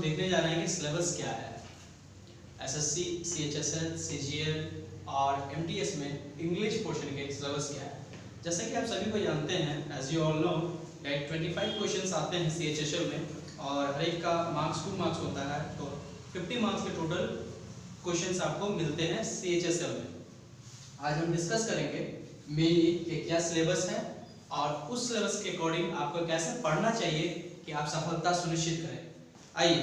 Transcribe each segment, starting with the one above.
देखने जा रहे हैं कि सिलेबस क्या है। एसएससी, सीएचएसएल, सीजीएल और एमटीएस में इंग्लिश पोर्शन के सिलेबस क्या है। जैसे कि आप सभी को जानते हैं, as you all know that 25 questions आते हैं सीएचएसएल में और हर एक का मार्क्स 2 मार्क्स होता है, तो 50 मार्क्स के टोटल क्वेश्चंस आपको मिलते हैं सीएचएसएल में। आज हम डिस्कस करेंगे मेनली कि क्या सिलेबस है और उस सिलेबस के अकॉर्डिंग आपको कैसे पढ़ना चाहिए कि आप सफलता सुनिश्चित करें। आइए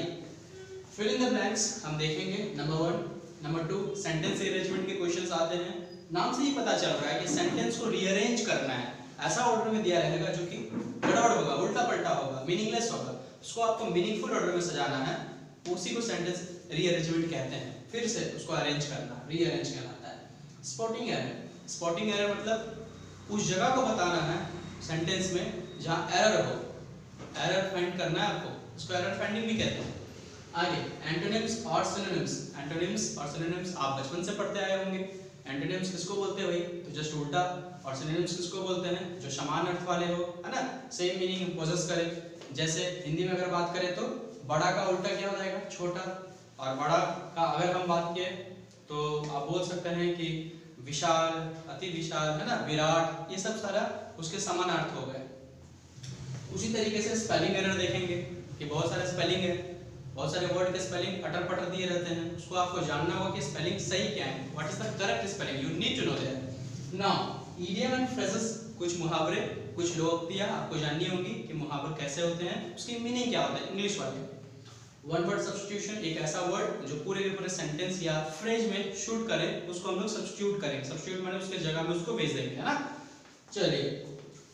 फिल इन द ब्लैंक्स हम देखेंगे। नंबर 1, नंबर 2 सेंटेंस रीअरेंजमेंट के क्वेश्चंस आते हैं। नाम से ही पता चल रहा है कि सेंटेंस को रीअरेंज करना है, ऐसा ऑर्डर में दिया रहेगा जो कि गड़बड़ होगा, उल्टा पलटा होगा, मीनिंगलेस होगा, उसको आपको मीनिंगफुल ऑर्डर में सजाना है, उसी को सेंटेंस रीअरेंजमेंट कहते हैं। फिर से उसको अरेंज करना रीअरेंज कहलाता है। स्पॉटिंग एरर, स्पॉटिंग एरर मतलब उस जगह को बताना है सेंटेंस में जहां एरर हो, एरर फाइंड करना है आपको, उसको एरर फाइंडिंग भी कहते हैं। आगे एंटोनिम्स और सिनोनिम्स, एंटोनिम्स और सिनोनिम्स आप बचपन से पढ़ते आए होंगे। एंटोनिम्स किसको बोलते हैं भाई, तो जस्ट उल्टा, और सिनोनिम्स किसको बोलते हैं, जो समान अर्थ वाले हो, है ना, सेम मीनिंग पोजेस करे। जैसे हिंदी में अगर बात करें तो बड़ा का उल्टा क्या हो जाएगा, छोटा, और बड़ा का अगर हम बात किए तो आप बोल सकते हैं कि विशाल, अति विशाल, है ना, विराट, ये सब सारा उसके समान अर्थ हो गए। उसी तरीके से स्पेलिंग एरर देखेंगे कि बहुत सारे स्पेलिंग है, बहुत सारे वर्ड के स्पेलिंग अटर पटर दिए रहते हैं, उसको आपको जानना होगा कि स्पेलिंग सही क्या है, what is the correct spelling, you need to know that. Now idiom and phrases, कुछ मुहावरे, कुछ लोकोक्तियां आपको जाननी होंगी कि मुहावरे कैसे होते हैं, उसकी मीनिंग क्या होता है इंग्लिश वाले। वन वर्ड सब्स्टिट्यूशन, एक ऐसा वर्ड जो पूरे के पूरे सेंटेंस या फ्रेज में शूट करे, उसको हम लोग सब्स्टिट्यूट करेंगे। सब्स्टिट्यूट माने उसके जगह में उसको भेज देंगे, है ना। चलिए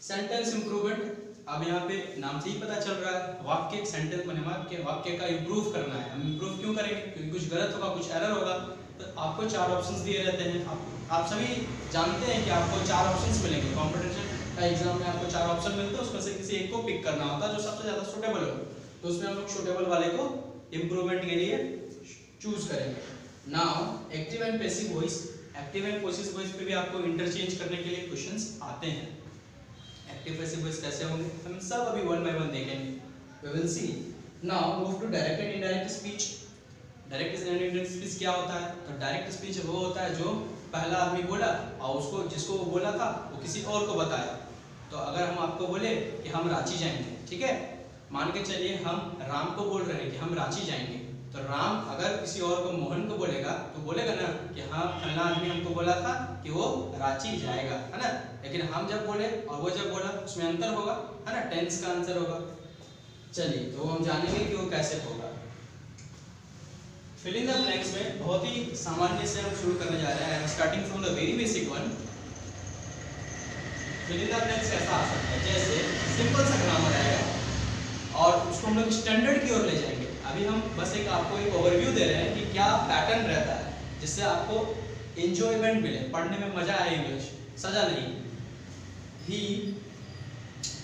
सेंटेंस इंप्रूवमेंट, अब यहाँ पे नाम से ही पता चल रहा है वाक्य, सेंटेंस बने वाक्य का इंप्रूव करना है। हम इंप्रूव क्यों करेंगे, क्योंकि कुछ गलत होगा, कुछ एरर होगा। तो आपको 4 ऑप्शंस दिए रहते हैं। आप सभी जानते हैं कि आपको 4 ऑप्शंस मिलेंगे। कॉम्पिटिशन का एग्जाम में आपको 4 ऑप्शन मिलते हैं, उसमें से किसी एक को पिक करना होता है जो सबसे ज्यादा सूटेबल हो, तो उसमें हम लोग सूटेबल वाले को इंप्रूवमेंट के लिए चूज करेंगे। Now active and passive voice, active and passive voice पे भी आपको इंटरचेंज करने के लिए क्वेश्चंस आते हैं। एक्टिव पैसिव वॉइस कैसे होंगे हम सब अभी वन बाय वन देखेंगे। We will see. Now move to direct and indirect speech. Direct and indirect speech क्या होता है, तो डायरेक्ट स्पीच वो होता है जो पहला आदमी बोला और उसको, जिसको वो बोला था वो किसी और को बताया। तो अगर हम आपको बोले कि हम रांची जाएंगे, ठीक है, मान के चलिए हम राम को बोल रहे हैं कि हम रांची जाएंगे, तो राम अगर किसी और को, मोहन को बोलेगा, तो बोलेगा ना कि हाँ फलाना आदमी हमको बोला था कि वो रांची जाएगा, है ना। लेकिन हम जब बोले और वो जब बोला, उसमें अंतर होगा, है ना, टेंस का आंसर होगा। चलिए तो हम जानेंगे कि वो कैसे होगा। फिल इन द ब्लैंक्स में बहुत ही सामान्य से हम शुरू करने जा रहे हैं, starting from the very basic one. Fill in the blanks कैसा आ सकता है, जैसे सिंपल सा ग्रामर आएगा और उसको हम लोग स्टैंडर्ड की ओर ले जाएंगे। अभी हम बस आपको एक ओवरव्यू दे रहे हैं कि क्या पैटर्न रहता है, जिससे आपको एंजॉयमेंट मिले, पढ़ने में मजा आए, इंग्लिश सजा नहीं। ही,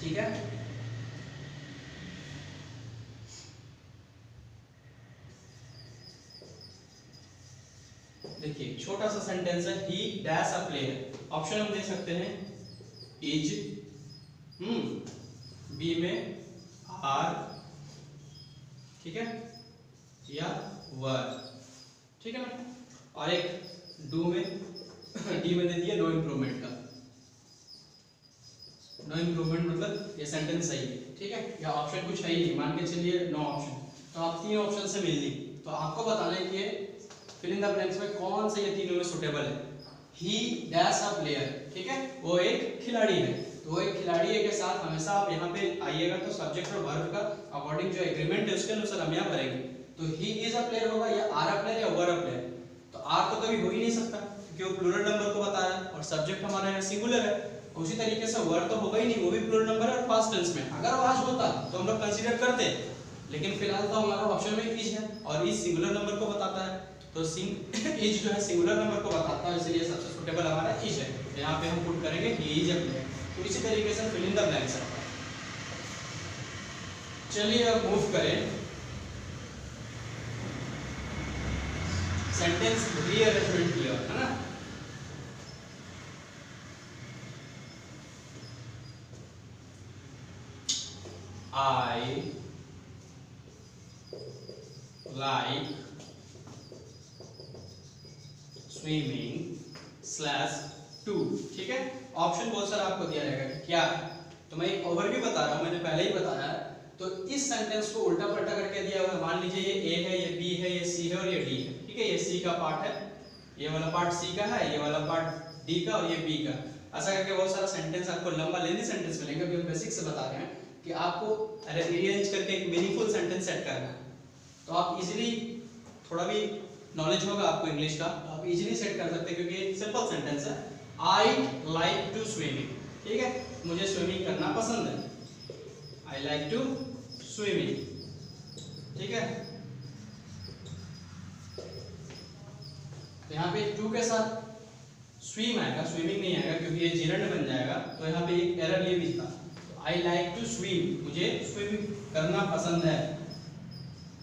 ठीक है, देखिए छोटा सा सेंटेंस है, ही डैश अ प्लेयर। ऑप्शन हम दे सकते हैं इज, बी में आर, ठीक है, या वर, ठीक है ना, और एक डू में, डी में दे दिया नो इम्प्रूवमेंट का। नो इम्प्रूवमेंट मतलब ये सेंटेंस सही है, ठीक है, या ऑप्शन कुछ है ही नहीं, मान के चलिए नो ऑप्शन। तो आप 3 ऑप्शन से मिल ली, तो आपको बताना है कि फिल इन द ब्लैंक्स में कौन से ये तीनों में सुटेबल है। ही डैश अ प्लेयर, ठीक है, वो एक खिलाड़ी है, तो वो एक खिलाड़ी है के साथ हमेशा आप यहाँ पे आइएगा तो सब्जेक्ट और वर्ब का अकॉर्डिंग जो एग्रीमेंट है उसके अनुसार हम यहाँ करेंगे। तो ही इज अ प्लेयर होगा, या आर अ प्लेयर, या वर अ प्लेयर। तो आर तो कभी हो ही नहीं सकता क्योंकि वो प्लूरल नंबर को बता रहा है और सब्जेक्ट हमारा यहाँ सिंगुलर है। उसी तरीके से वर तो होगा ही नहीं, वो भी प्लूरल नंबर है और पास्ट टेंस में। अगर वो आज होता तो हम लोग कंसीडर करते, लेकिन फिलहाल तो हमारा ऑप्शन में इज है और इज सिंगुलर नंबर को बताता है, तो इज जो है सिंगुलर नंबर को बताता है, इसलिए सबसे सुटेबल हमारा इज है। तो यहाँ पे हम पुट करेंगे ही इज अ प्लेयर। तो इसी तरीके से फिल इन द ब्लैंक्स है। चलिए अब मूव करें सेंटेंस रीअरेंजमेंट की ओर, है ना। I swimming slash to. ठीक है, ऑप्शन बहुत सारा आपको दिया रहेगा कि क्या है, तो मैं एक ओवरव्यू बता रहा हूँ, मैंने पहले ही बताया है। तो इस सेंटेंस को उल्टा पलटा करके दिया हुआ है, मान लीजिए ये ए है, ये बी है, ये सी है और ये डी है। ठीक है, ये सी का पार्ट है, ये वाला पार्ट सी का है, ये वाला पार्ट डी का और ये बी का। ऐसा करके बहुत सारा सेंटेंस आपको लंबा लेंथी सेंटेंस मिलेंगे। अभी हम बेसिक से बता रहे हैं कि आपको रीअरेंज करके एक मीनिंगफुल सेंटेंस सेट करना है। तो आप इजीली, थोड़ा भी नॉलेज होगा आपको इंग्लिश का, तो आप इजीली सेट कर सकते हैं, क्योंकि एक सिंपल सेंटेंस है, आई लाइक टू स्विमिंग। ठीक है, मुझे स्विमिंग करना पसंद है, आई लाइक टू स्विमिंग। ठीक है, तो यहाँ पे टू के साथ स्विम आएगा, स्विमिंग नहीं आएगा क्योंकि ये जीरंड बन जाएगा। तो यहाँ पे एक एरर ये भी था, आई लाइक टू स्विम, मुझे स्विमिंग करना पसंद है।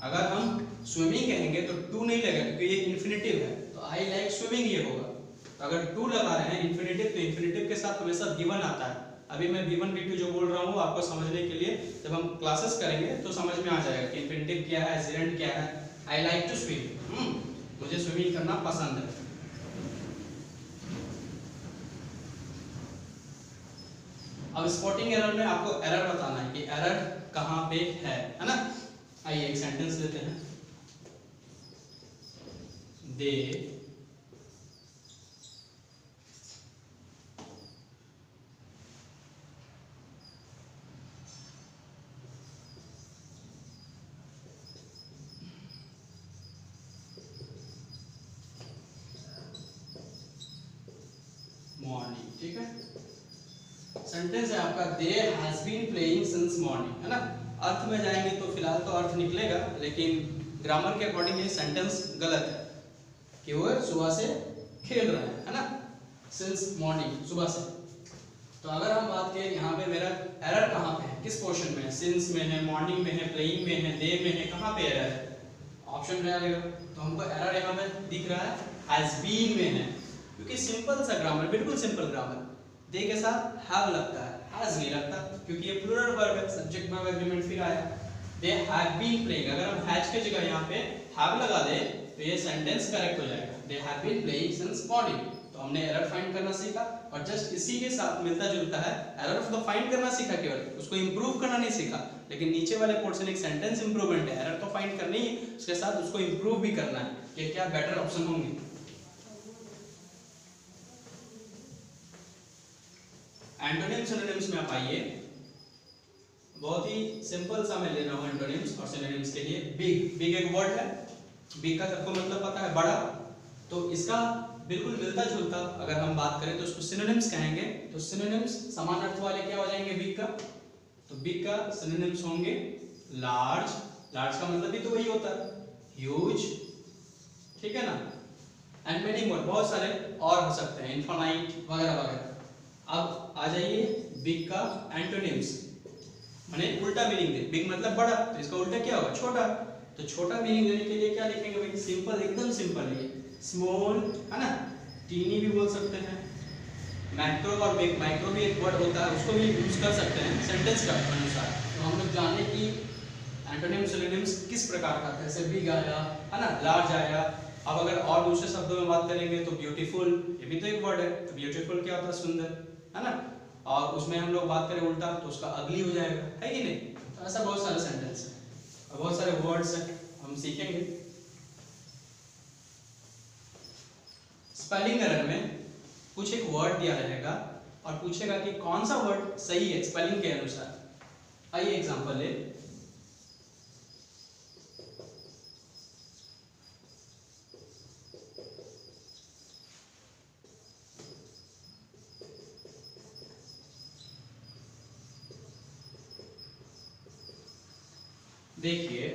अगर हम स्विमिंग कहेंगे तो टू नहीं लगेगा क्योंकि ये इन्फिनेटिव है, तो आई लाइक स्विमिंग ये होगा। तो अगर टू लगा रहे हैं इन्फिनेटिव, तो इन्फिनेटिव के साथ हमेशा V1 आता है। अभी मैं V1 V2 जो बोल रहा हूँ आपको समझने के लिए, जब हम क्लासेस करेंगे तो समझ में आ जाएगा कि इन्फिनेटिव क्या है, जीरंड क्या है। आई लाइक टू स्विम, मुझे स्विमिंग करना पसंद है। अब स्पॉटिंग एरर में आपको एरर बताना है कि एरर कहाँ पे है ना। आइए एक सेंटेंस लेते हैं, दे मॉर्निंग। ठीक है, सेंटेंस है आपका, they has been playing since morning, है ना। अर्थ में जाएंगे तो फिलहाल तो अर्थ निकलेगा, लेकिन ग्रामर के अकॉर्डिंग ये सेंटेंस गलत है कि वो सुबह से खेल रहा है ना, सिंस मॉर्निंग, सुबह से। तो अगर हम बात करें यहाँ पे मेरा एरर कहाँ पे है, किस पोर्शन में है, सिंस में है, मॉर्निंग में है, प्लेइंग में है, डे में है, कहाँ पे एरर है, ऑप्शन में आएगा। तो हमको एरर यहाँ पे दिख रहा है हैज बीन में है, क्योंकि सिंपल सा ग्रामर, बिल्कुल सिंपल ग्रामर, दे के साथ हैव लगता है, हैज नहीं लगता, क्योंकि ये प्लूरल वर्ब है, सब्जेक्ट वर्ब एग्रीमेंट फिर आया। दे हैव बीन प्लेइंग, अगर हम हैज के जगह यहाँ पे हैव लगा दे तो ये सेंटेंस करेक्ट हो जाएगा, they have been playing since morning. तो हमने एरर फाइंड करना सीखा, और जस्ट इसी के साथ मिलता जुलता है, एरर तो फाइंड करना सीखा केवल, उसको इंप्रूव करना नहीं सीखा। लेकिन नीचे वाले पोर्शन एक सेंटेंस इंप्रूवमेंट है, एरर तो फाइंड करनी है, उसके साथ उसको इंप्रूव भी करना है कि क्या बेटर ऑप्शन होंगे। एंटोनिम सिनोनिम्स में आप आइए, बहुत ही सिंपल सा मैं ले रहा हूँ एंटोनिम्स और सिनोनिम्स के लिए। बिग, बिग एक वर्ड है, बिग का सबको मतलब पता है, बड़ा। तो इसका बिल्कुल मिलता जुलता अगर हम बात करें तो उसको सिनोनिम्स कहेंगे। तो सिनोनिम्स समान अर्थ वाले क्या हो जाएंगे बिग का, तो बिग का सिनोनिम्स होंगे लार्ज, लार्ज का मतलब भी तो वही होता है, ह्यूज, ठीक है ना, एंड मेनी मोर, बहुत सारे और हो सकते हैं, इनफाइनाइट वगैरह वगैरह। अब आ जाइए बिग का एंटोनिम्स, माने उल्टा मीनिंग दे, बिग मतलब बड़ा, तो इसका उल्टा क्या होगा, छोटा। तो छोटा मीनिंग देने के लिए क्या लिखेंगे भाई, सिंपल, एकदम सिंपल है, स्मॉल, है ना, टीनी भी बोल सकते हैं। मैक्रो और बिग, मैक्रो भी एक वर्ड होता है, उसको भी यूज कर सकते हैं सेंटेंस का अनुसार। तो हम लोग जाने कि एंटोनिम सिनोनिम्स किस प्रकार का, जैसे बिग आया, है ना, लार्ज आया। अब अगर और दूसरे शब्दों में बात करेंगे तो ब्यूटीफुल, ये भी तो एक वर्ड है, तो ब्यूटीफुल क्या होता है, सुंदर, है ना। और उसमें हम लोग बात करें उल्टा तो उसका अगली हो जाएगा, है कि नहीं। तो ऐसा बहुत सारे सेंटेंस है और बहुत सारे वर्ड्स हैं, हम सीखेंगे। स्पेलिंग एरर में कुछ एक वर्ड दिया रहेगा और पूछेगा कि कौन सा वर्ड सही है स्पेलिंग के अनुसार। आइए एग्जांपल ले, देखिए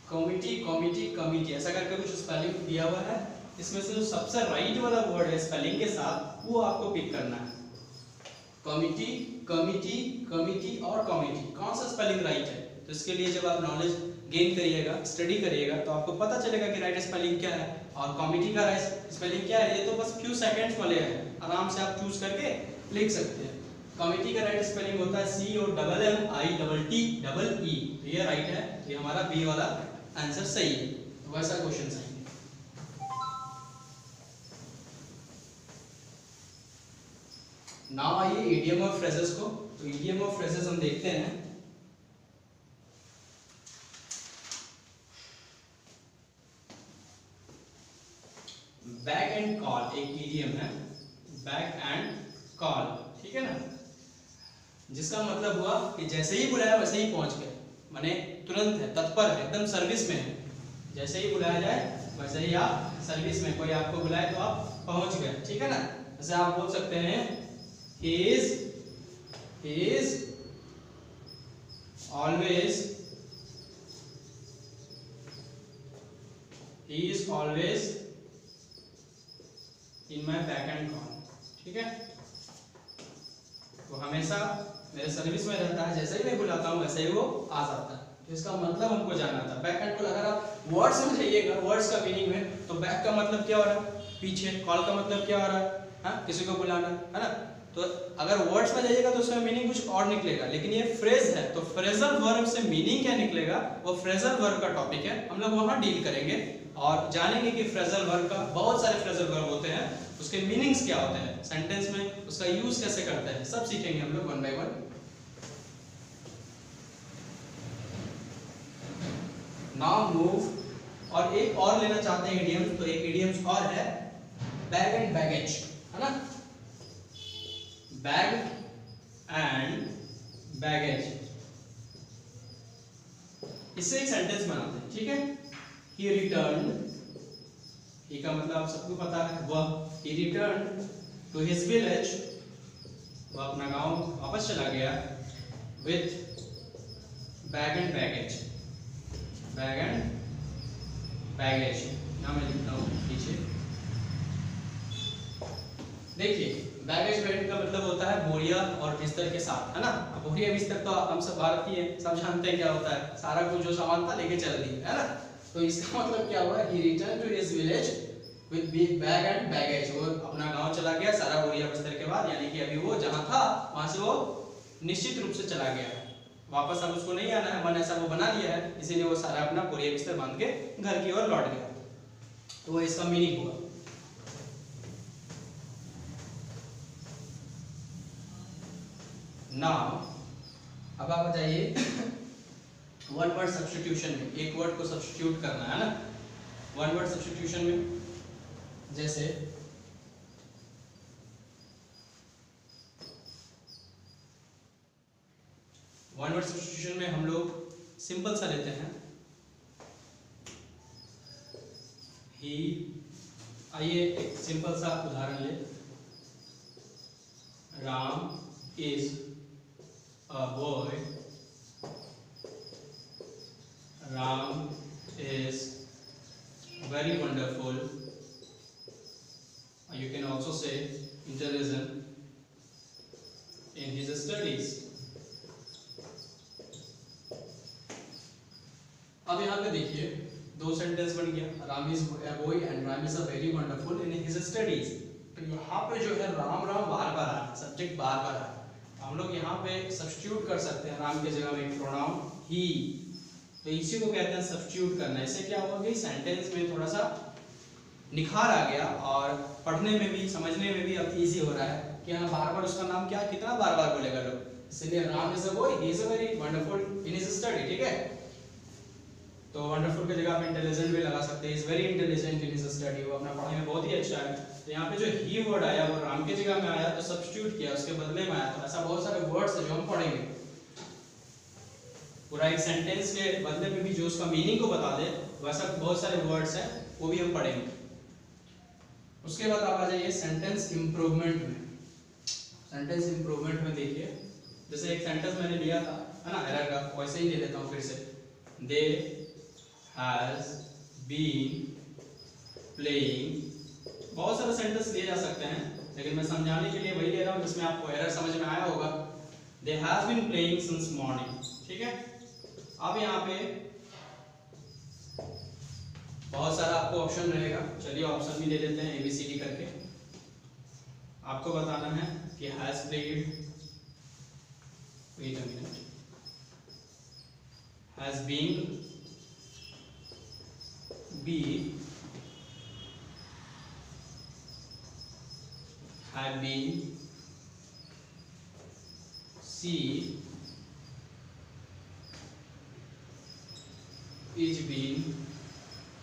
कमिटी, कमिटी, कमिटी, ऐसा करके कुछ स्पेलिंग दिया हुआ है। इसमें से जो सबसे राइट वाला वर्ड है स्पेलिंग के साथ, वो आपको पिक करना है। कमिटी, कमिटी, कमिटी और कमिटी, कौन सा स्पेलिंग राइट है। तो इसके लिए जब आप नॉलेज गेन करिएगा, स्टडी करिएगा, तो आपको पता चलेगा कि राइट स्पेलिंग क्या है और कमिटी का राइट स्पेलिंग क्या है। ये तो बस फ्यू सेकंड्स वाले हैं, आराम से आप चूज करके लिख सकते हैं। कमिटी का राइट स्पेलिंग होता है COMMITTEE, तो ये राइट है, तो ये हमारा बी वाला आंसर सही है। तो वैसा क्वेश्चन आएंगे। नाउ आइए इडियम और फ्रेजेस को, तो इडियम और फ्रेजेस हम देखते हैं। बैक एंड कॉल एक इडियम है, बैक एंड कॉल, ठीक है ना, जिसका मतलब हुआ कि जैसे ही बुलाया वैसे ही पहुंच गए, माने तुरंत है, तत्पर है, एकदम सर्विस में है। जैसे ही बुलाया जाए वैसे ही आप सर्विस में, कोई आपको बुलाए तो आप पहुंच गए, ठीक है ना। जैसे आप बोल सकते हैं he is always in my back and call, ठीक है। तो हमेशा मेरे सर्विस में रहता है, जैसे ही मैं बुलाता हूँ वैसे ही वो आ जाता है। तो इसका मतलब हमको जानना था बैक एंड कॉल। अगर आप वर्ड समझिएगा, वर्ड्स का मीनिंग में, तो बैक का मतलब क्या हो रहा है, पीछे, कॉल का मतलब क्या हो रहा है, हाँ, किसी को बुलाना, है ना। तो अगर वर्ड्स में जाइएगा तो उसमें मीनिंग कुछ और निकलेगा, लेकिन ये फ्रेज है तो फ्रेजल वर्ब से मीनिंग क्या निकलेगा, वो फ्रेजल वर्ब का टॉपिक है, हम लोग वहाँ डील करेंगे और जानेंगे कि फ्रेजल वर्ब का बहुत सारे फ्रेजल वर्ब होते हैं, उसके मीनिंग्स क्या होते हैं, सेंटेंस में उसका यूज कैसे करते हैं, सब सीखेंगे हम लोग one by one. Now move, और एक और लेना चाहते हैं इडियम्स, तो एक इडियम्स और है बैग एंड बैगेज, है ना, बैग एंड बैगेज। इससे एक सेंटेंस बनाते हैं, ठीक है। ही रिटर्न्ड, ही का मतलब आप सबको पता है, वह, he returned to his village, वह अपना गांव वापस चला गया, with bag and baggage, bag and baggage. यहां मैं लिखता हूं पीछे, देखिए बैगेज बैग का मतलब होता है बोरिया और बिस्तर के साथ, है ना। बोरिया बिस्तर तो हम सब भारतीय हैं, सब जानते हैं क्या होता है, सारा कुछ जो सामान था लेके चल दिया, है ना। तो इसका मतलब क्या हुआ, he return to his village with bag and baggage, वो अपना गांव चला गया सारा बोरिया बिस्तर के बाद, यानी कि अभी वो जहां था वहां से वो निश्चित रूप से चला गया, वापस अब उसको नहीं आना है, मन ऐसा वो बना लिया है, इसीलिए वो सारा अपना बोरिया बिस्तर बांध के घर की ओर लौट गया। तो वो इसका मीनिंग हुआ। नाउ अब आप बताइए वन वर्ड सब्स्टिट्यूशन में, एक वर्ड को सब्स्टिट्यूट करना है ना, वन वर्ड सब्स्टिट्यूशन में, जैसे वन वर्ड सब्स्टिट्यूशन में हम लोग सिंपल सा लेते हैं, ही, आइए एक सिंपल सा उदाहरण ले, Ram is a boy, Ram is very wonderful, you can also say intelligent in his studies। अब यहाँ पे देखिए दो सेंटेंस बन गया, Ram is a boy and Ram is a very wonderful in his studies। तो यहाँ पे जो है राम राम बार बार आ रहा है, सब्जेक्ट बार बार आ रहा है, हम लोग यहाँ पे सब्स्टिट्यूट कर सकते हैं, राम के जगह में एक प्रोनाउन ही, तो इसी को कहते हैं सब्स्टिट्यूट करना। इससे क्या होगा कि सेंटेंस में थोड़ा सा निखार आ गया और पढ़ने में भी समझने में भी अब इजी हो रहा है कि हाँ बार बार उसका नाम क्या, कितना बार बार बोलेगा लोग, इसलिए Ram is a boy, he is a very wonderful in his study, ठीक है। तो वंडरफुल की जगह आप इंटेलिजेंट भी लगा सकते हैं, is very intelligent in his study, वो अपना पढ़ाई में बहुत ही अच्छा है। तो यहाँ पे जो ही वर्ड आया वो राम के जगह में आया तो सब्स्टिट्यूट किया, उसके बदले में आया, तो ऐसा बहुत सारे वर्ड्स हैं जो हम पढ़ेंगे, पूरा एक सेंटेंस के बदले में भी जो उसका मीनिंग को बता दे, वैसा बहुत सारे वर्ड्स हैं वो भी हम पढ़ेंगे। उसके बाद आप आ जाइए सेंटेंस इंप्रूवमेंट में। सेंटेंस इंप्रूवमेंट में देखिए, जैसे एक सेंटेंस मैंने लिया था, है ना, एरर का, वैसे ही ले लेता हूँ फिर से, दे हैज बीन प्लेइंग, बहुत सारे सेंटेंस लिए जा सकते हैं, लेकिन मैं समझाने के लिए वही ले रहा हूँ जिसमें आपको एरर समझ में आया होगा। They have been playing since morning, ठीक है। अब यहाँ पे बहुत सारा आपको ऑप्शन रहेगा, चलिए ऑप्शन भी ले लेते हैं ABCD करके। आपको बताना है कि has played, wait a minute, has been, B, have been, C is been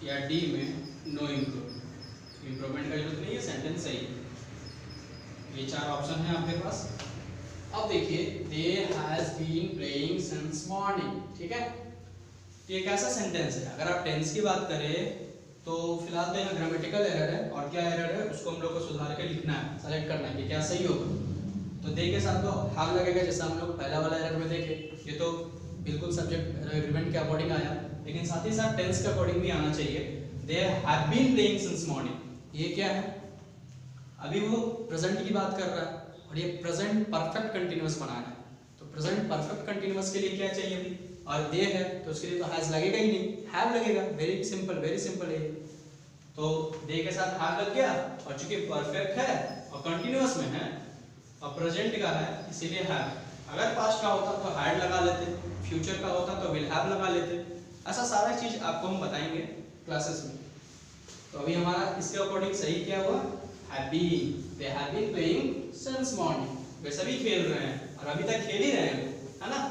या डी में नो इम्प्रूवमेंट का जरूरत नहीं है, सेंटेंस सही है। ये चार ऑप्शन है आपके पास। अब देखिए they has been playing since morning, ठीक है। तो ये कैसा सेंटेंस है? अगर आप टेंस की बात करें तो फिलहाल तो यहाँ ग्रामेटिकल एरर है, और क्या एरर है उसको हम लोग को सुधार के लिखना है, सेलेक्ट करना है कि क्या सही होगा। तो दे के साथ तो हैव लगेगा, जैसा हम लोग पहला वाला एरर में देखे। ये तो बिल्कुल सब्जेक्ट एग्रीमेंट के अकॉर्डिंग आया, लेकिन साथ ही साथ टेंस के अकॉर्डिंग भी आना चाहिए। They have been playing since morning, ये क्या है? अभी वो प्रेजेंट की बात कर रहा है, और ये प्रेजेंट परफेक्ट कंटीन्यूअस बनाना है। तो प्रेजेंट परफेक्ट कंटीन्यूअस के लिए क्या चाहिए थी? और दे है तो उसके लिए तो हैज लगेगा ही नहीं, हैव लगेगा। वेरी सिंपल है। तो दे के साथ हैव लग गया, और चूंकि परफेक्ट है और कंटीन्यूअस में है और प्रेजेंट का है, इसीलिए हैव। अगर पास्ट का होता तो हैड लगा लेते, फ्यूचर का होता तो विल हैव लगा लेते। ऐसा सारा चीज आपको हम बताएंगे क्लासेस में। तो अभी हमारा इसके अकॉर्डिंग सही क्या हुआ? Have been, they have been playing since morning. वे सभी खेल रहे हैं और अभी तक खेल ही रहे हैं, है ना।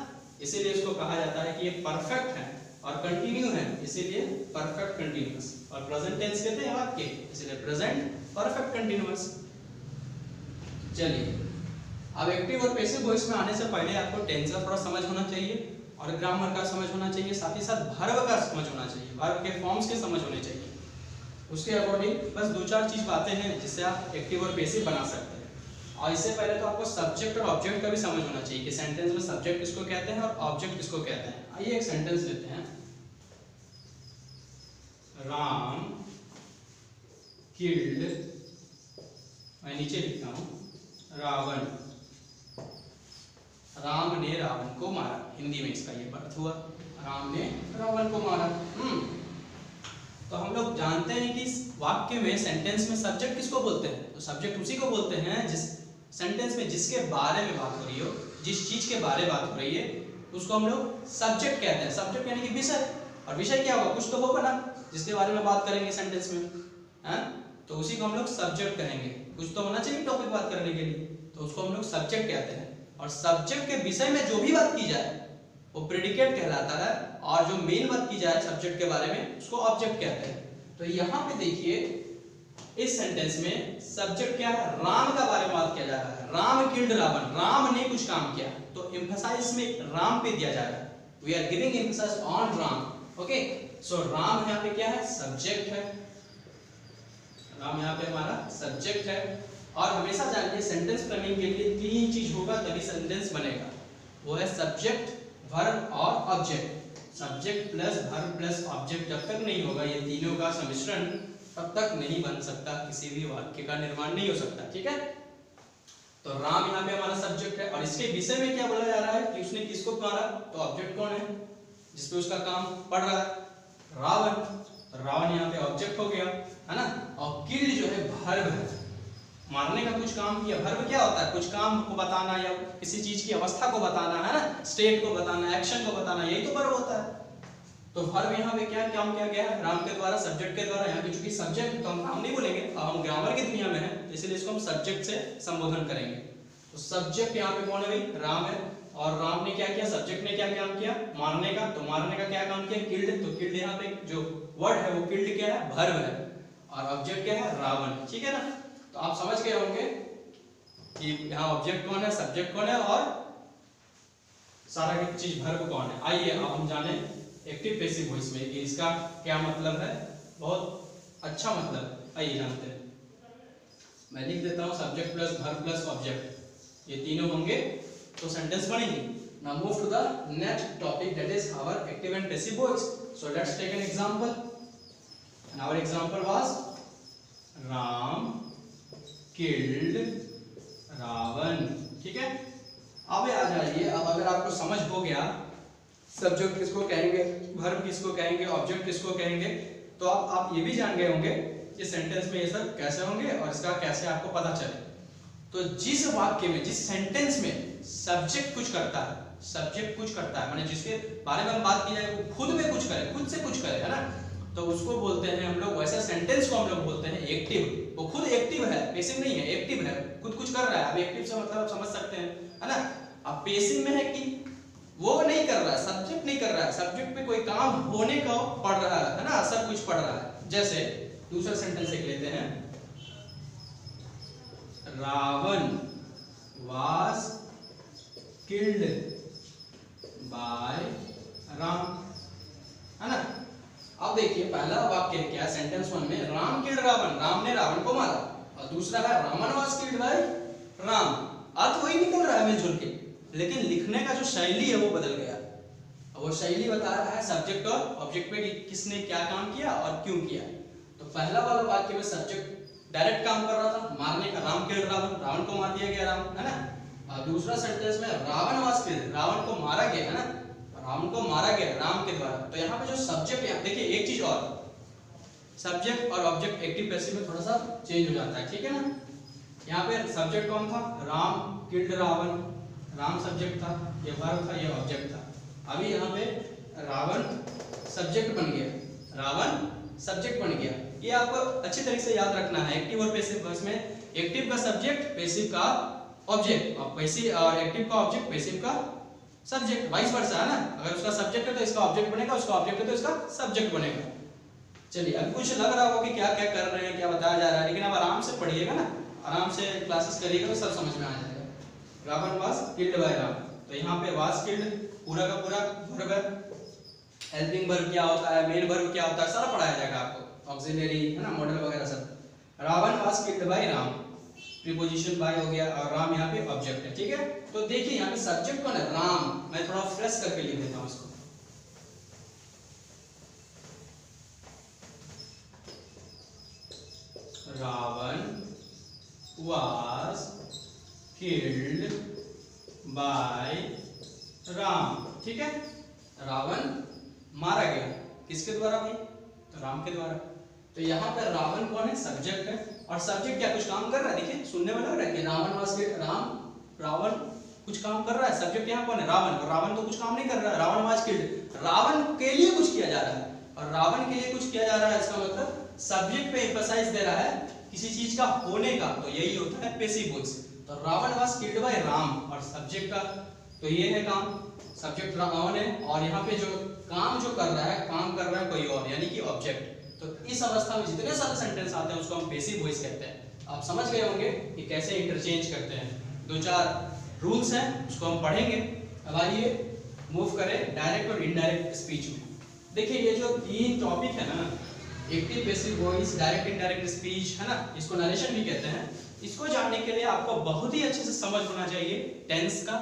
इसीलिए इसको कहा जाता है कि ये परफेक्ट है और कंटिन्यू है, इसीलिए परफेक्ट कंटीन्यूअस। और प्रेजेंट टेंस कहते हैं वाक्य, इसीलिए प्रेजेंट परफेक्ट कंटीन्यूअस। चलिए, अब एक्टिव और पैसिव वॉइस में आने से पहले आपको टेंस का थोड़ा समझ होना चाहिए, और ग्रामर का समझ होना चाहिए, साथ ही साथ वर्ब का समझ होना चाहिए, वर्ब के फॉर्म्स के समझ होने चाहिए। उसके अकॉर्डिंग बस दो चार चीज बातें हैं जिससे आप एक्टिव और पैसिव बना सकते हैं। और इससे पहले तो आपको सब्जेक्ट और ऑब्जेक्ट का भी समझ होना चाहिए कि सेंटेंस में सब्जेक्ट किसको कहते हैं और ऑब्जेक्ट किसको कहते हैं। आइए एक सेंटेंस लेते हैं। राम किल्ड, मैं नीचे लिखता हूं, रावण। राम ने रावण को मारा, हिंदी में इसका ये अर्थ हुआ, राम ने रावण को मारा। तो हम लोग जानते हैं कि इस वाक्य में, सेंटेंस में सब्जेक्ट किसको बोलते हैं? तो सब्जेक्ट उसी को बोलते हैं जिस सेंटेंस में जिसके बारे में बात हो रही हो, जिस चीज के बारे में बात हो रही है, उसको हम लोग सब्जेक्ट कहते हैं। सब्जेक्ट यानी कि विषय, और विषय क्या होगा? कुछ तो होगा ना जिसके बारे में बात करेंगे सेंटेंस में, हैं? तो उसी को हम लोग सब्जेक्ट कहेंगे। कुछ तो होना चाहिए टॉपिक बात करने के लिए, तो उसको हम लोग सब्जेक्ट कहते हैं। और सब्जेक्ट के विषय में जो भी बात की जाए वो प्रेडिकेट कहलाता है, और जो मेन बात की जाए सब्जेक्ट के बारे में उसको ऑब्जेक्ट कहते हैं। तो यहाँ पे देखिए इस सेंटेंस में सब्जेक्ट क्या है? राम का बारे में बात किया जा रहा है। राम किल्ड रावण, राम ने कुछ काम किया, तो एम्फसाइज में राम पे दिया जा रहा है। We are giving emphasize on Ram. Okay, so Ram यहाँ पे क्या है? सब्जेक्ट है। राम यहाँ पे हमारा सब्जेक्ट है। और हमेशा जानिए सेंटेंस फ्रेमिंग के लिए तीन चीज होगा तभी सेंटेंस बनेगा, वो है सब्जेक्ट, वर्ब और object. Subject plus verb plus object जब तक नहीं होगा, ये तीनों का सम्मिश्रण, तब तक नहीं बन सकता, किसी भी वाक्य का निर्माण नहीं हो सकता। ठीक है, तो राम यहाँ पे हमारा सब्जेक्ट है, और इसके विषय में क्या बोला जा रहा है कि उसने किसको मारा? तो ऑब्जेक्ट कौन है जिसपे उसका काम पड़ रहा है? रावण। रावण यहाँ पे ऑब्जेक्ट हो गया, है ना। और किल जो है वर्ब है, मारने का कुछ काम किया। वर्ब क्या होता है? कुछ काम को बताना या किसी चीज की अवस्था को बताना, है ना, स्टेट को बताना, एक्शन को बताना, यही तो वर्ब होता है। तो वर्ब यहाँ पे क्या काम किया गया है? राम के द्वारा, सब्जेक्ट के द्वारा। यहाँ पे चूंकि सब्जेक्ट तो हम नाम नहीं बोलेंगे, अब हम ग्रामर की दुनिया में हैं, तो इसलिए इसको हम सब्जेक्ट से संबोधन करेंगे। तो सब्जेक्ट यहाँ पे कौन है भाई? राम है। और राम ने क्या किया? सब्जेक्ट ने क्या काम किया? मारने का। तो मारने का क्या काम किया? किल्ड। तो किल्ड यहाँ पे जो वर्ड है वो किल्ड क्या है? वर्ब है। और ऑब्जेक्ट क्या है? रावण। ठीक है ना। तो आप समझ गए होंगे कि यहाँ ऑब्जेक्ट कौन है, सब्जेक्ट कौन है, और सारा चीज वर्ब कौन है। आइए अब हम जाने एक्टिव पैसिव वॉइस में कि इसका क्या मतलब है। बहुत अच्छा मतलब, आइए जानते हैं। मैं लिख देता हूँ subject plus verb plus object, ये तीनों होंगे तो सेंटेंस बनेगी। Now move to the next topic, that is our active and passive voice. So let's take an example, and our example was Ram killed Ravan. ठीक है, अब आ जाइए। अब अगर आपको समझ हो गया सब्जेक्ट किसको कहेंगे, वर्ब किसको कहेंगे, ऑब्जेक्ट किसको कहेंगे, तो आप ये भी जान गए होंगे कि सेंटेंस में ये सब कैसे होंगे और इसका कैसे आपको पता चले। तो जिस वाक्य में, जिस सेंटेंस में सब्जेक्ट कुछ करता है, सब्जेक्ट कुछ करता है माने जिसके बारे में हम बात की जाए वो खुद में कुछ करे, खुद से कुछ करे, है ना, तो उसको बोलते हैं हम लोग, वैसे सेंटेंस को हम लोग बोलते हैं एक्टिव। वो खुद एक्टिव है, पैसिव नहीं है, एक्टिव है, खुद कुछ कर रहा है। अब एक्टिव से मतलब आप समझ सकते हैं, है ना। अब पेसिव में है कि वो नहीं कर रहा है, सब्जेक्ट नहीं कर रहा है, सब्जेक्ट पे कोई काम होने का पड़ रहा है ना, सब कुछ पड़ रहा है। जैसे दूसरा सेंटेंस एक लेते हैं, Ravan was killed by Ram, है ना। अब देखिए पहला वाक्य है क्या, सेंटेंस वन में राम किल्ड रावण, राम ने रावण को मारा, और दूसरा है Ravan was killed by Ram. अर्थ वही निकल रहा है मिलजुल के, लेकिन लिखने का जो शैली है वो बदल गया। वो शैली बता रहा है सब्जेक्ट और ऑब्जेक्ट पे किसने क्या काम किया और क्यों किया। तो पहला वाला वाक्य में सब्जेक्ट डायरेक्ट काम कर रहा था, मारने का, राम किल्ड रावण, रावण को मार दिया गया राम, है ना। और दूसरा सेंटेंस में रावण वाज किल्ड, रावण को मारा गया, है ना, रावण को मारा गया राम के द्वारा। तो यहाँ पे जो सब्जेक्ट, यहाँ देखिए एक चीज और, सब्जेक्ट और ऑब्जेक्ट एक्टिव पैसिव में थोड़ा सा चेंज हो जाता है, ठीक है ना। यहाँ पे सब्जेक्ट कौन था, राम किल्ड रावण, राम सब्जेक्ट था, ये वर्ब था, ये ऑब्जेक्ट था। अभी यहाँ पे रावण सब्जेक्ट बन गया, रावण सब्जेक्ट बन गया। ये आपको अच्छी तरीके से याद रखना है, एक्टिव और पैसिव वर्ब्स में एक्टिव का सब्जेक्ट, पैसिव का ऑब्जेक्ट, और पैसिव और एक्टिव का ऑब्जेक्ट, पैसिव का सब्जेक्ट, वाइस वर्सा, है ना। अगर उसका सब्जेक्ट है तो इसका ऑब्जेक्ट बनेगा, उसका ऑब्जेक्ट है तो इसका सब्जेक्ट बनेगा। चलिए, अब कुछ लग रहा होगा कि क्या क्या कर रहे हैं, क्या बताया जा रहा है, लेकिन अब आराम से पढ़िएगा ना, आराम से क्लासेस करिएगा तो सब समझ में आ जाएगा। Ravan was killed by Ram, तो यहाँ पे वाज किल्ड पूरा का पूरा वर्ब है, हेल्पिंग वर्ब क्या होता है, मेन वर्ब क्या होता है, सारा पढ़ाया जाएगा आपको, ऑक्सिलरी, है ना, मॉडल वगैरह सब। Ravan was killed by Ram, preposition by हो गया, और राम यहाँ पे ऑब्जेक्ट है, ठीक है। तो देखिए यहाँ पे सब्जेक्ट कौन है, राम। मैं थोड़ा फ्रेश करके लिख देता हूँ इसको, Ravan was killed by Ram, ठीक है। रावण मारा गया किसके द्वारा भाई, तो राम के द्वारा। तो यहाँ पर रावण कौन है, सब्जेक्ट है, और सब्जेक्ट क्या कुछ काम कर रहा है, देखिए सुनने में लग रहा है कि रावण was killed, रावण कुछ काम कर रहा है, सब्जेक्ट यहाँ कौन है, रावण, और रावण तो कुछ काम नहीं कर रहा है, रावण was killed, रावण के लिए कुछ किया जा रहा है, और रावण के लिए कुछ किया जा रहा है, इसका मतलब सब्जेक्ट पे एम्फसाइज दे रहा है किसी चीज का होने का, तो यही होता है पैसिव वॉइस। तो Ravan was killed by Ram, और सब्जेक्ट का तो ये है काम, सब्जेक्ट रावण है, और यहाँ पे जो काम जो कर रहा है, काम कर रहा है कोई और, यानी कि ऑब्जेक्ट। तो इस अवस्था में जितने सारे सेंटेंस आते हैं उसको हम पैसिव वॉइस कहते हैं। आप समझ गए होंगे कि कैसे इंटरचेंज करते हैं। दो चार रूल्स हैं, उसको हम पढ़ेंगे। अब आइए मूव करें डायरेक्ट और इनडायरेक्ट स्पीच में। देखिए ये जो तीन टॉपिक है ना, active passive voice, direct indirect speech, है ना, इसको नरेशन भी कहते हैं। इसको जानने के लिए आपको बहुत ही अच्छे से समझ होना चाहिए टेंस का।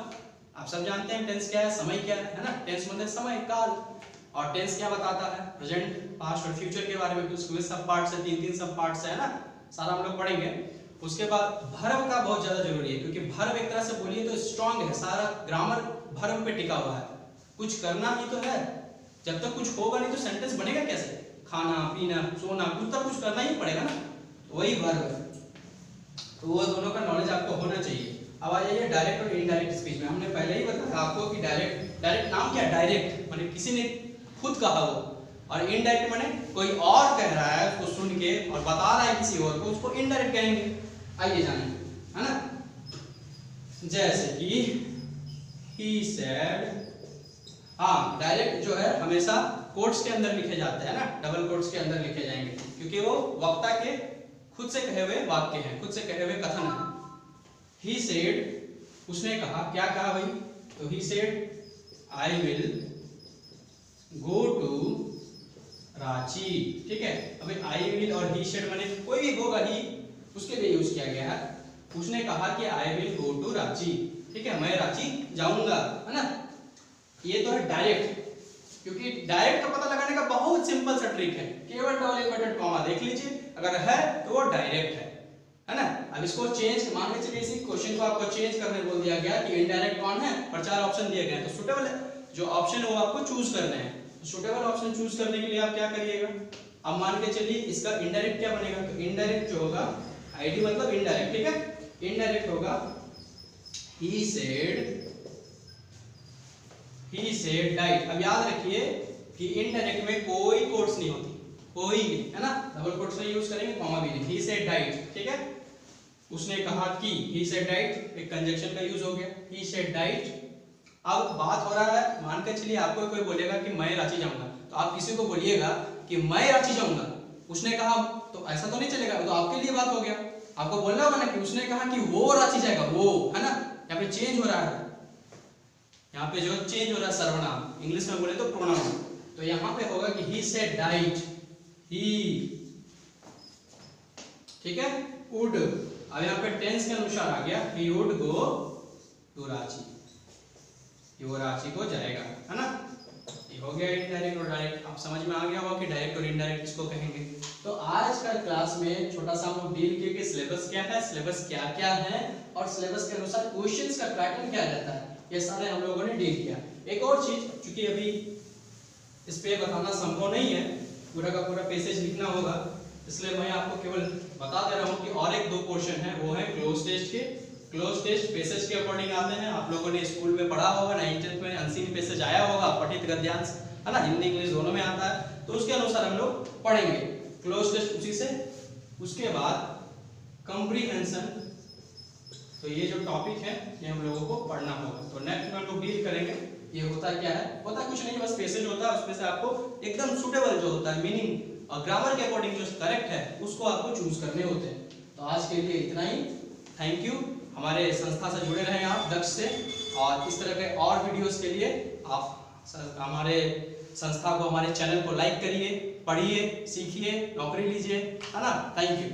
आप सब जानते हैं टेंस क्या है, समय क्या है ना। टेंस मतलब समय, काल, और टेंस क्या बताता है, प्रेजेंट, पास्ट और फ्यूचर के बारे में कुछ सब पार्ट्स है, तीन सब पार्ट्स है ना, सारा हम लोग पढ़ेंगे। उसके बाद भर्ब का बहुत ज्यादा जरूरी है, क्योंकि भर्ब एक तरह से बोलिए तो स्ट्रांग है, सारा ग्रामर भर्ब पे टिका हुआ है। कुछ करना ही तो है, जब तक कुछ होगा नहीं तो सेंटेंस बनेगा कैसे, खाना पीना सोना, कुछ तो कुछ करना ही पड़ेगा ना, वही वर्ब है। तो वो दोनों का नॉलेज आपको होना चाहिए। अब आ जाइए डायरेक्ट और इनडायरेक्ट स्पीच में। हमने पहले ही बताया आपको कि डायरेक्ट नाम क्या है, डायरेक्ट माने किसी ने खुद कहा वो, और इनडायरेक्ट माने कोई और कह रहा है उसको सुन के और बता रहा है किसी और को, उसको इनडायरेक्ट कहेंगे। आइए जाने, है ना, जैसे कि he said, हाँ डायरेक्ट जो है हमेशा कोट्स के अंदर लिखे जाते हैं ना, डबल कोट्स के अंदर लिखे जाएंगे, क्योंकि वो वक्ता के खुद से कहे हुए वाक्य हैं, खुद से कहे हुए कथन है। He said, उसने कहा, क्या कहा भाई, तो he said I will go to Ranchi, ठीक है। अभी I will और he said माने कोई भी होगा, ही उसके लिए यूज किया गया है। उसने कहा कि I will go to Ranchi, ठीक है, मैं रांची जाऊंगा, है ना। ये तो है डायरेक्ट, क्योंकि डायरेक्ट का पता लगाने का बहुत सिंपल सा ट्रिक है, केवल डबल इन्वर्टेड कॉमा देख लीजिए, अगर है तो वो डायरेक्ट है ना। अब इसको चेंज, मान के चलिए इसी क्वेश्चन को आपको चेंज करने बोल दिया गया कि इनडायरेक्ट कौन है, और चार ऑप्शन दिए गए हैं, तो सुटेबल है जो ऑप्शन है वो आपको चूज करने हैं। सुटेबल ऑप्शन चूज करने के लिए आप क्या करिएगा, अब मान के चलिए इसका इनडायरेक्ट क्या बनेगा, तो इनडायरेक्ट जो होगा, आईडी मतलब इनडायरेक्ट, ठीक है, इनडायरेक्ट होगा he said died। अब याद रखिए कि इनडायरेक्ट में कोई कोट्स नहीं होती, कोई, है ना, डबल कोट्स नहीं यूज करेंगे, कॉमा भी नहीं। he said died, ठीक है। उसने कहा कि, ही सेड डाइट, एक कंजक्शन का यूज हो गया, ही सेड डाइट। अब बात हो रहा है, मान के चलिए आपको कोई बोलेगा कि मैं रांची जाऊंगा, तो आप किसी को बोलिएगा कि मैं रांची जाऊंगा, उसने कहा, तो ऐसा तो नहीं चलेगा, तो आपके लिए बात हो गया। आपको बोलना होगा ना कि उसने कहा कि वो रांची जाएगा, वो, है ना, यहाँ पे चेंज हो रहा है, यहाँ पे जो चेंज हो रहा है सर्वनाम, इंग्लिश में बोले तो प्रोनाउन, तो यहाँ पे होगा कि ही सेड डाइट, ही, ठीक है, वुड। अब यहाँ पे टेंस के अनुसार आ गया, he would go to Ranchi, वो रांची को जाएगा, है ना। ये हो गया इनडायरेक्ट और डायरेक्ट। आप समझ में आ गया होगा कि डायरेक्ट और इनडायरेक्ट किसको कहेंगे। तो आज का क्लास में छोटा सा हम डील किए कि सिलेबस क्या है, सिलेबस क्या क्या है, और सिलेबस के अनुसार क्वेश्चंस का पैटर्न क्या रहता है, ये सारे हम लोगों ने डील किया। एक और चीज, क्योंकि अभी इस पे बताना संभव नहीं है, पूरा का पूरा पैसेज लिखना होगा, इसलिए मैं आपको केवल बता दे रहा हूँ कि और एक दो क्वेश्चन है, वो है क्लोज टेस्ट के। क्लोज टेस्ट पैसेज के अकॉर्डिंग आते हैं, आप लोगों ने स्कूल में पढ़ा होगा, 9th में अनसीन पैसेज आया होगा, पठित गद्यांश, है ना, हिंदी इंग्लिश दोनों में आता है, तो उसके अनुसार हम लोग पढ़ेंगे क्लोज टेस्ट उसी से। उसके बाद कॉम्प्रिहेंशन, तो ये जो टॉपिक है ये हम लोगों को पढ़ना होगा। तो नेक्स्ट में हम लोग डील करेंगे, ये होता क्या है, होता कुछ नहीं, बस पैसेज होता है, उसमें से आपको एकदम सुटेबल जो होता है, मीनिंग और ग्रामर के अकॉर्डिंग जो करेक्ट है उसको आपको चूज करने होते हैं। तो आज के लिए इतना ही, थैंक यू। हमारे संस्था से जुड़े रहें आप दक्ष से, और इस तरह के और वीडियोस के लिए आप हमारे संस्था को, हमारे चैनल को लाइक करिए, पढ़िए, सीखिए, नौकरी लीजिए, है ना। Thank you.